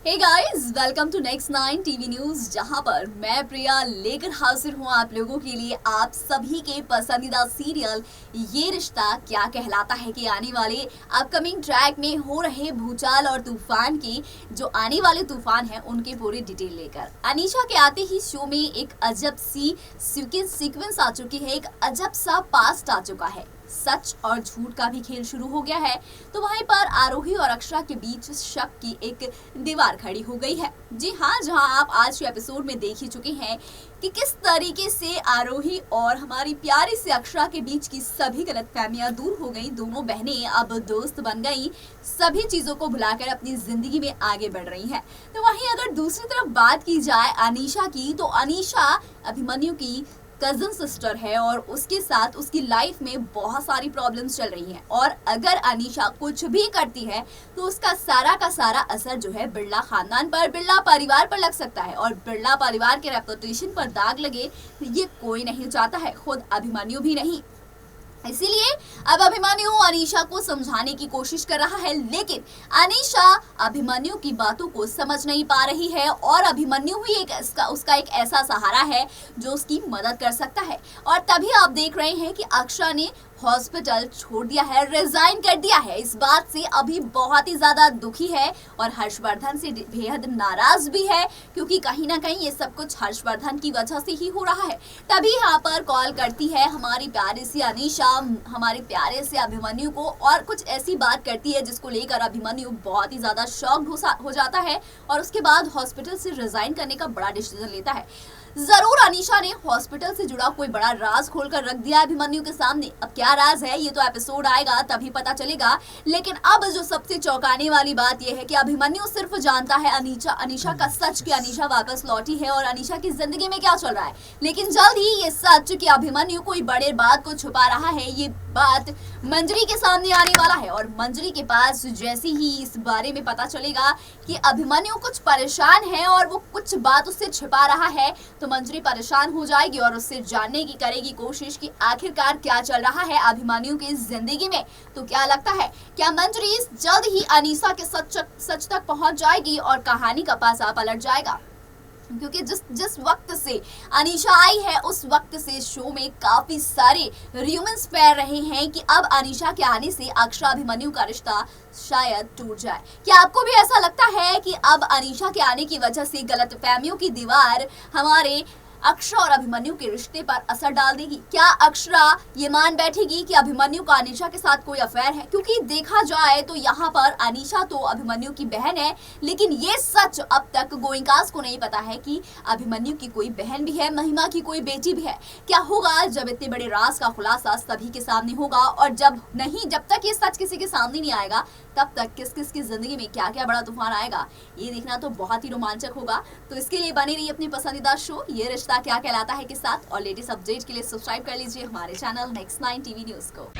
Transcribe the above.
Hey guys, welcome to next 9 TV news, जहां पर मैं प्रिया लेकर हाजिर हूं आप लोगों के लिए आप सभी के पसंदीदा सीरियल ये रिश्ता क्या कहलाता है कि आने वाले अपकमिंग ट्रैक में हो रहे भूचाल और तूफान की जो आने वाले तूफान है उनके पूरी डिटेल लेकर अनीशा के आते ही शो में एक अजब सी सीक्वेंस आ चुकी है। एक अजब सा पास्ट आ चुका है। सच और झूठ का भी खेल शुरू हो गया है। तो वहीं पर आरोही और अक्षरा के बीच शक की एक दीवार खड़ी हो गई है। जी हाँ, जहां आप आज के एपिसोड में देख ही चुके हैं कि किस तरीके से आरोही और हमारी प्यारी से अक्षरा के बीच की सभी गलतफहमियां दूर हो गई। दोनों बहनें अब दोस्त बन गई, सभी चीजों को भुलाकर अपनी जिंदगी में आगे बढ़ रही हैं। तो वहीं अगर दूसरी तरफ बात की जाए अनीशा की, तो अनीशा अभिमन्यु की कजन सिस्टर है और उसके साथ उसकी लाइफ में बहुत सारी प्रॉब्लम्स चल रही हैं। और अगर अनीशा कुछ भी करती है तो उसका सारा का सारा असर जो है बिरला खानदान पर, बिरला परिवार पर लग सकता है। और बिरला परिवार के रेपुटेशन पर दाग लगे ये कोई नहीं चाहता है, खुद अभिमन्यु भी नहीं। इसीलिए अब अभिमन्यु अनीशा को समझाने की कोशिश कर रहा है, लेकिन अनीशा अभिमन्यु की बातों को समझ नहीं पा रही है। और अभिमन्यु ही उसका एक ऐसा सहारा है जो उसकी मदद कर सकता है। और तभी आप देख रहे हैं कि अक्षरा ने हॉस्पिटल छोड़ दिया है, रिजाइन कर दिया है। इस बात से अभी बहुत ही ज्यादा दुखी है और हर्षवर्धन से बेहद नाराज भी है, क्योंकि कहीं ना कहीं ये सब कुछ हर्षवर्धन की वजह से ही हो रहा है। तभी यहाँ पर कॉल करती है हमारी प्यारी सी अनीशा हमारे प्यारे से अभिमन्यु को और कुछ ऐसी बात करती है जिसको लेकर अभिमन्यु बहुत ही ज्यादा शॉक्ड हो जाता है और उसके बाद हॉस्पिटल से रिजाइन करने का बड़ा डिसीजन लेता है। जरूर अनीशा ने हॉस्पिटल से जुड़ा कोई बड़ा राज खोलकर रख दिया अभिमन्यु के सामने। अब क्या राज है ये तो एपिसोड आएगा तभी पता चलेगा। लेकिन अब जो सबसे चौंकाने वाली बात यह है कि अभिमन्यु सिर्फ जानता है अनीशा का सच कि अनीशा वापस लौटी है और अनीशा की जिंदगी में क्या चल रहा है। लेकिन जल्द ही ये सच कि अभिमन्यु कोई बड़े बात को छुपा रहा है, ये बात मंजरी के सामने आने वाला है। और मंजरी के पास जैसे ही इस बारे में पता चलेगा कि अभिमन्यु कुछ परेशान है और वो कुछ बात उससे छिपा रहा है, तो मंजरी परेशान हो जाएगी और उससे जानने की करेगी कोशिश कि आखिरकार क्या चल रहा है अभिमन्यु की जिंदगी में। तो क्या लगता है, क्या मंजरी जल्द ही अनीशा के सच तक पहुंच जाएगी और कहानी का पासा पलट जाएगा? क्योंकि जिस वक्त से अनीशा आई है उस वक्त से शो में काफी सारे र्यूमर्स फैल रहे हैं कि अब अनीशा के आने से अक्षरा अभिमन्यु का रिश्ता शायद टूट जाए। क्या आपको भी ऐसा लगता है कि अब अनीशा के आने की वजह से गलतफहमियों की दीवार हमारे अक्षरा और अभिमन्यु के रिश्ते पर असर डाल देगी? क्या अक्षरा ये मान बैठेगी कि अभिमन्यु का अनीशा के साथ कोई अफेयर है? क्योंकि देखा जाए तो यहाँ पर अनीशा तो अभिमन्यु की बहन है, लेकिन ये सच अब तक गोइंकास को नहीं पता है कि अभिमन्यु की कोई बहन भी है, महिमा की कोई बेटी भी है। क्या होगा जब इतने बड़े राज का खुलासा सभी के सामने होगा? और जब तक ये सच किसी के सामने नहीं आएगा तब तक किस किस की जिंदगी में क्या क्या बड़ा तूफान आएगा, ये देखना तो बहुत ही रोमांचक होगा। तो इसके लिए बनी रही अपनी पसंदीदा शो ये रिश्ता क्या कहलाता है के साथ और लेटेस्ट अपडेट के लिए सब्सक्राइब कर लीजिए हमारे चैनल नेक्स्ट 9 टीवी न्यूज को।